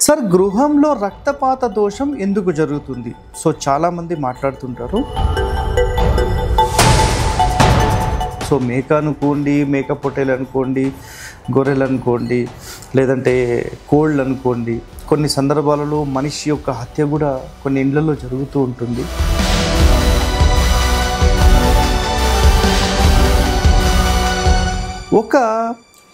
Sir గృహంలో రక్తపాత దోషం ఎందుకు జరుగుతుంది? సో చాలా మంది మాట్లాడుతుంటారు. సో మేక అనుకోండి, మేక పొట్టేలు అనుకోండి, గొర్రెలు అనుకోండి, లేదంటే కోళ్ళు అనుకోండి, కొన్ని సందర్భాలలో మనిషి యొక్క హత్య కూడా కొన్ని ఇండ్లలో జరుగుతూ ఉంటుంది. ఒక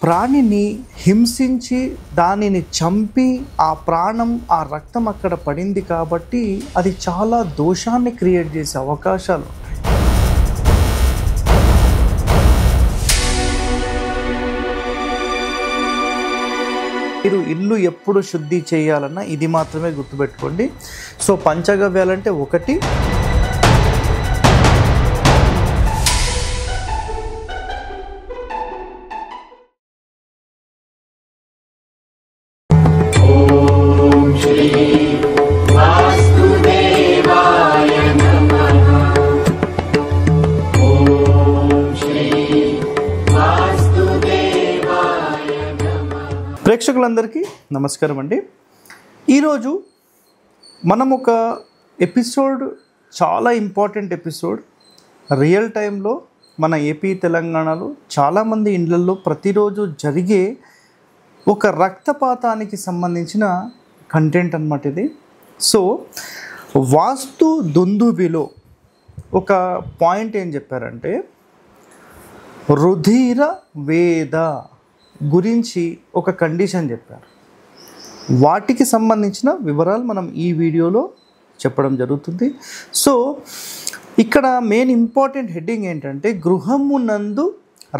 ప్రాణిని హింసించి దానిని చంపి ఆ ప్రాణం ఆ రక్తం అక్కడ పడింది కాబట్టి అది చాలా దోషాన్ని క్రియేట్ చేసే అవకాశాలు ఉన్నాయి. మీరు ఇల్లు ఎప్పుడు శుద్ధి చేయాలన్నా ఇది మాత్రమే గుర్తుపెట్టుకోండి. సో పంచగవ్యాలంటే ఒకటి, ప్రేక్షకులందరికీ నమస్కారం అండి. ఈరోజు మనం ఒక ఎపిసోడ్, చాలా ఇంపార్టెంట్ ఎపిసోడ్, రియల్ టైంలో మన ఏపీ తెలంగాణలో చాలామంది ఇళ్ళల్లో ప్రతిరోజు జరిగే ఒక రక్తపాతానికి సంబంధించిన కంటెంట్ అన్నమాట ఇది. సో వాస్తు దుందుబిలో ఒక పాయింట్ ఏం చెప్పారంటే రుధిర వేద గురించి ఒక కండిషన్ చెప్పారు. వాటికి సంబంధించిన వివరాలు మనం ఈ వీడియోలో చెప్పడం జరుగుతుంది. సో ఇక్కడ మెయిన్ ఇంపార్టెంట్ హెడ్డింగ్ ఏంటంటే గృహమునందు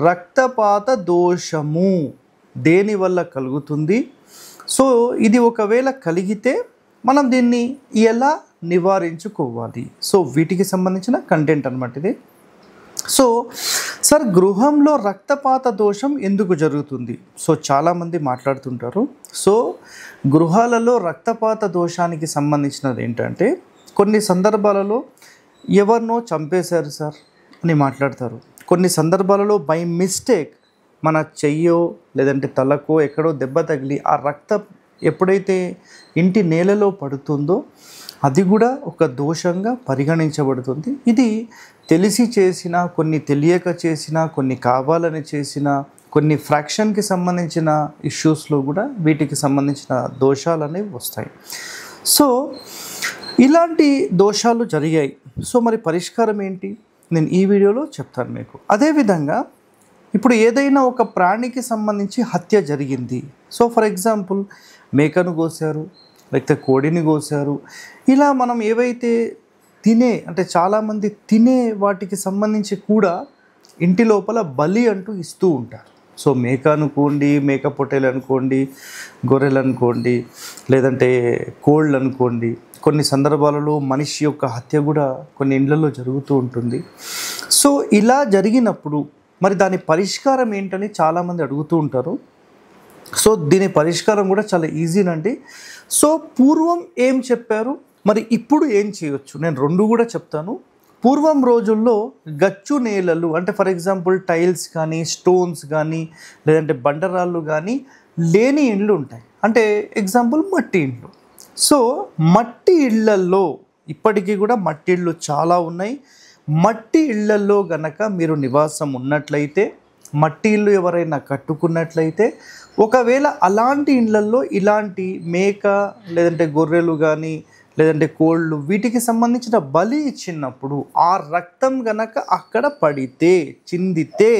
రక్తపాత దోషము దేని వల్ల కలుగుతుంది, సో ఇది ఒకవేళ కలిగితే మనం దీన్ని ఎలా నివారించుకోవాలి, సో వీటికి సంబంధించిన కంటెంట్ అన్నమాట ఇది. సో సార్ గృహంలో రక్తపాత దోషం ఎందుకు జరుగుతుంది? సో చాలామంది మాట్లాడుతుంటారు. సో గృహాలలో రక్తపాత దోషానికి సంబంధించినది ఏంటంటే కొన్ని సందర్భాలలో ఎవరినో చంపేశారు సార్ అని మాట్లాడతారు. కొన్ని సందర్భాలలో బై మిస్టేక్ మన చెయ్యో లేదంటే తలకో ఎక్కడో దెబ్బ తగిలి ఆ రక్తం ఎప్పుడైతే ఇంటి నేలలో పడుతుందో అది కూడా ఒక దోషంగా పరిగణించబడుతుంది. ఇది తెలిసి చేసిన, కొన్ని తెలియక చేసిన, కొన్ని కావాలని చేసిన, కొన్ని ఫ్రాక్షన్కి సంబంధించిన ఇష్యూస్లో కూడా వీటికి సంబంధించిన దోషాలు అనేవి వస్తాయి. సో ఇలాంటి దోషాలు జరిగాయి. సో మరి పరిష్కారం ఏంటి నేను ఈ వీడియోలో చెప్తాను మీకు. అదేవిధంగా ఇప్పుడు ఏదైనా ఒక ప్రాణికి సంబంధించి హత్య జరిగింది. సో ఫర్ ఎగ్జాంపుల్ మేకను కోసారు, లేకపోతే కోడిని కోసారు, ఇలా మనం ఏవైతే అంటే చాలామంది తినే వాటికి సంబంధించి కూడా ఇంటి లోపల బలి అంటూ ఇస్తూ ఉంటారు. సో మేక అనుకోండి, మేక పొట్టేలు అనుకోండి, గొర్రెలు అనుకోండి, లేదంటే కోళ్ళు అనుకోండి, కొన్ని సందర్భాలలో మనిషి యొక్క హత్య కూడా కొన్ని ఇండ్లలో జరుగుతూ ఉంటుంది. సో ఇలా జరిగినప్పుడు మరి దాని పరిష్కారం ఏంటని చాలామంది అడుగుతూ ఉంటారు. సో దీని పరిష్కారం కూడా చాలా ఈజీనండి. సో పూర్వం ఏం చెప్పారు, మరి ఇప్పుడు ఏం చేయొచ్చు, నేను రెండు కూడా చెప్తాను. పూర్వం రోజుల్లో గచ్చు నేలలు అంటే ఫర్ ఎగ్జాంపుల్ టైల్స్ కానీ, స్టోన్స్ కానీ, లేదంటే బండరాళ్ళు కానీ లేని ఇండ్లు ఉంటాయి. అంటే ఎగ్జాంపుల్ మట్టి ఇండ్లు. సో మట్టి ఇళ్లల్లో ఇప్పటికీ కూడా మట్టి ఇళ్ళు చాలా ఉన్నాయి. మట్టి ఇళ్లల్లో గనక మీరు నివాసం ఉన్నట్లయితే, మట్టి ఇల్లు ఎవరైనా కట్టుకున్నట్లయితే, ఒకవేళ అలాంటి ఇళ్లల్లో ఇలాంటి మేక లేదంటే గొర్రెలు కానీ లేదంటే కోళ్ళు వీటికి సంబంధించిన బలి ఇచ్చినప్పుడు ఆ రక్తం గనక అక్కడ పడితే, చిందితే,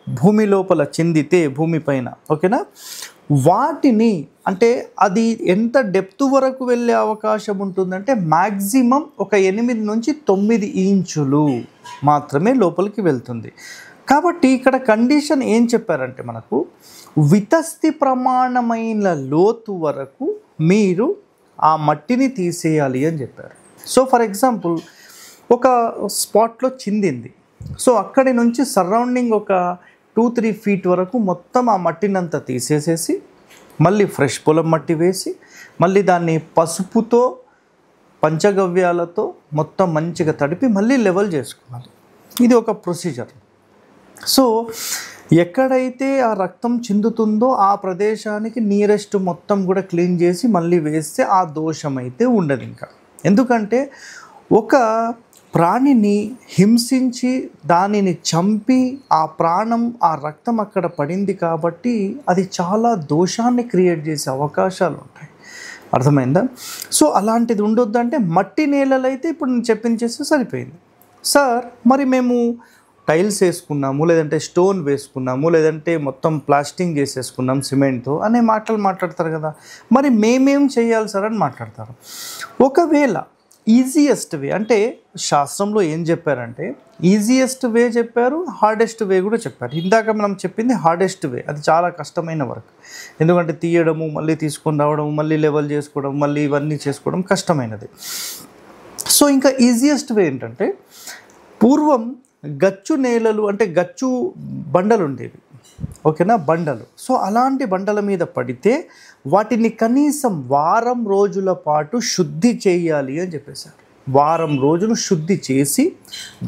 భూమి లోపల చిందితే, భూమిపైన, ఓకేనా, వాటిని అంటే అది ఎంత డెప్త్ వరకు వెళ్ళే అవకాశం ఉంటుందంటే మ్యాక్సిమం ఒక 8 నుంచి 9 ఇంచులు మాత్రమే లోపలికి వెళ్తుంది. కాబట్టి ఇక్కడ కండిషన్ ఏం చెప్పారంటే మనకు వితస్తి ప్రమాణమైన లోతు వరకు మీరు ఆ మట్టిని తీసేయాలి అని చెప్పారు. సో ఫర్ ఎగ్జాంపుల్ ఒక స్పాట్లో చిందింది, సో అక్కడి నుంచి సరౌండింగ్ ఒక 2-3 ఫీట్ వరకు మొత్తం ఆ మట్టినంతా తీసేసేసి మళ్ళీ ఫ్రెష్ పొలం మట్టి వేసి మళ్ళీ దాన్ని పసుపుతో పంచగవ్యాలతో మొత్తం మంచిగా తడిపి మళ్ళీ లెవెల్ చేసుకోవాలి. ఇది ఒక ప్రొసీజర్. సో ఎక్కడైతే ఆ రక్తం చిందుతుందో ఆ ప్రదేశానికి నియరెస్ట్ మొత్తం కూడా క్లీన్ చేసి మళ్ళీ వేస్తే ఆ దోషం అయితే ఉండదు ఇంకా. ఎందుకంటే ఒక ప్రాణిని హింసించి దానిని చంపి ఆ ప్రాణం ఆ రక్తం అక్కడ పడింది కాబట్టి అది చాలా దోషాన్ని క్రియేట్ చేసే అవకాశాలు ఉంటాయి. అర్థమైందా? సో అలాంటిది ఉండొద్దంటే మట్టి నేలలు అయితే ఇప్పుడు నేను చెప్పించేస్తే సరిపోయింది. సార్ మరి మేము టైల్స్ వేసుకున్నాము, లేదంటే స్టోన్ వేసుకున్నాము, లేదంటే మొత్తం ప్లాస్టింగ్ చేసేసుకున్నాం సిమెంట్తో అనే మాటలు మాట్లాడతారు కదా. మరి మేమేం చేయాలి సార్ అని మాట్లాడతారు. ఒకవేళ ఈజియెస్ట్ వే అంటే శాస్త్రంలో ఏం చెప్పారంటే ఈజియెస్ట్ వే చెప్పారు, హార్డెస్ట్ వే కూడా చెప్పారు. ఇందాక మనం చెప్పింది హార్డెస్ట్ వే, అది చాలా కష్టమైన వర్క్. ఎందుకంటే తీయడము, మళ్ళీ తీసుకొని రావడం, మళ్ళీ లెవెల్ చేసుకోవడం, మళ్ళీ ఇవన్నీ చేసుకోవడం కష్టమైనది. సో ఇంకా ఈజియెస్ట్ వే ఏంటంటే పూర్వం గచ్చు నేలలు అంటే గచ్చు బండలు ఉండేవి, ఓకేనా, బండలు. సో అలాంటి బండల మీద పడితే వాటిని కనీసం వారం రోజుల పాటు శుద్ధి చేయాలి అని చెప్పేశారు. వారం రోజులు శుద్ధి చేసి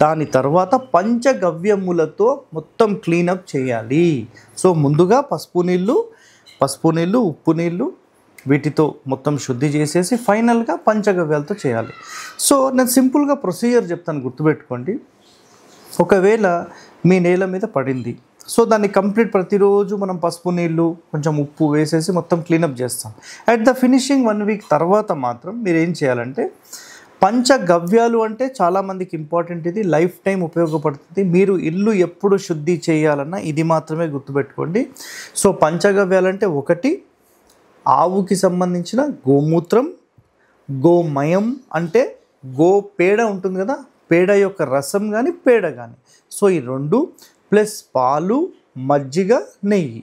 దాని తర్వాత పంచగవ్యములతో మొత్తం క్లీనప్ చేయాలి. సో ముందుగా పసుపు నీళ్ళు, ఉప్పు నీళ్ళు, వీటితో మొత్తం శుద్ధి చేసేసి ఫైనల్గా పంచగవ్యాలతో చేయాలి. సో నేను సింపుల్గా ప్రొసీజర్ చెప్తాను, గుర్తుపెట్టుకోండి. ఒకవేళ మీ నేల మీద పడింది, సో దాన్ని కంప్లీట్ ప్రతిరోజు మనం పసుపు నీళ్ళు కొంచెం ఉప్పు వేసేసి మొత్తం క్లీనప్ చేస్తాం. అట్ ద ఫినిషింగ్ 1 వీక్ తర్వాత మాత్రం మీరు ఏం చేయాలంటే పంచగవ్యాలు అంటే చాలామందికి ఇంపార్టెంట్, ఇది లైఫ్ టైం ఉపయోగపడుతుంది. మీరు ఇల్లు ఎప్పుడు శుద్ధి చేయాలన్నా ఇది మాత్రమే గుర్తుపెట్టుకోండి. సో పంచగవ్యాలు అంటే ఒకటి ఆవుకి సంబంధించిన గోమూత్రం, గోమయం అంటే గో పేడ ఉంటుంది కదా, పేడ యొక్క రసం కానీ పేడ కానీ, సో ఈ 2 ప్లస్ పాలు, మజ్జిగ, నెయ్యి,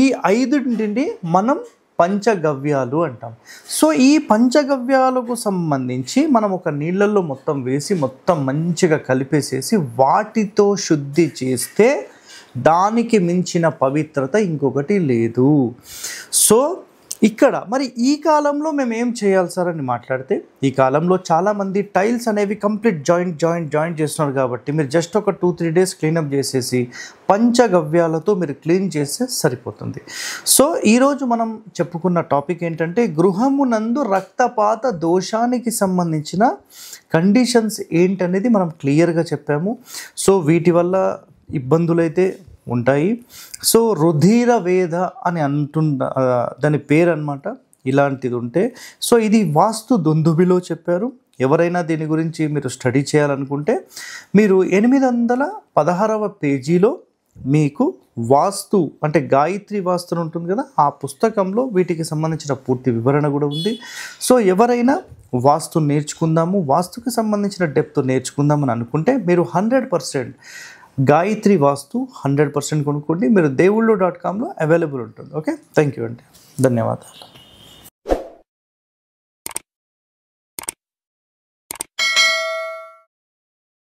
ఈ 5 మనం పంచగవ్యాలు అంటాం. సో ఈ పంచగవ్యాలకు సంబంధించి మనం ఒక నీళ్ళల్లో మొత్తం వేసి మొత్తం మంచిగా కలిపేసేసి వాటితో శుద్ధి చేస్తే దానికి మించిన పవిత్రత ఇంకొకటి లేదు. సో ఇక్కడ మరి ఈ కాలంలో మేము ఏం చేయాలి సార్ అని మాట్లాడితే, ఈ కాలంలో చాలామంది టైల్స్ అనేవి కంప్లీట్ జాయింట్ చేస్తున్నారు కాబట్టి మీరు జస్ట్ ఒక 2-3 డేస్ క్లీనప్ చేసేసి పంచగవ్యాలతో మీరు క్లీన్ చేస్తే సరిపోతుంది. సో ఈరోజు మనం చెప్పుకున్న టాపిక్ ఏంటంటే గృహమునందు రక్తపాత దోషానికి సంబంధించిన కండిషన్స్ ఏంటనేది మనం క్లియర్గా చెప్పాము. సో వీటి వల్ల ఇబ్బందులైతే ఉంటాయి. సో రుధిర వేద అని దాని పేరు అన్నమాట, ఇలాంటిది ఉంటే. సో ఇది వాస్తు దుందుబిలో చెప్పారు. ఎవరైనా దీని గురించి మీరు స్టడీ చేయాలనుకుంటే మీరు 816వ పేజీలో మీకు వాస్తు అంటే గాయత్రి వాస్తు ఉంటుంది కదా, ఆ పుస్తకంలో వీటికి సంబంధించిన పూర్తి వివరణ కూడా ఉంది. సో ఎవరైనా వాస్తు నేర్చుకుందాము, వాస్తుకి సంబంధించిన డెప్త్ నేర్చుకుందామని అనుకుంటే మీరు 100% గాయత్రి వాస్తు 100% కొనుక్కోండి. మీరు దేవుళ్ళు.comలో అవైలబుల్ ఉంటుంది. ఓకే, థ్యాంక్ యూ అండి, ధన్యవాదాలు.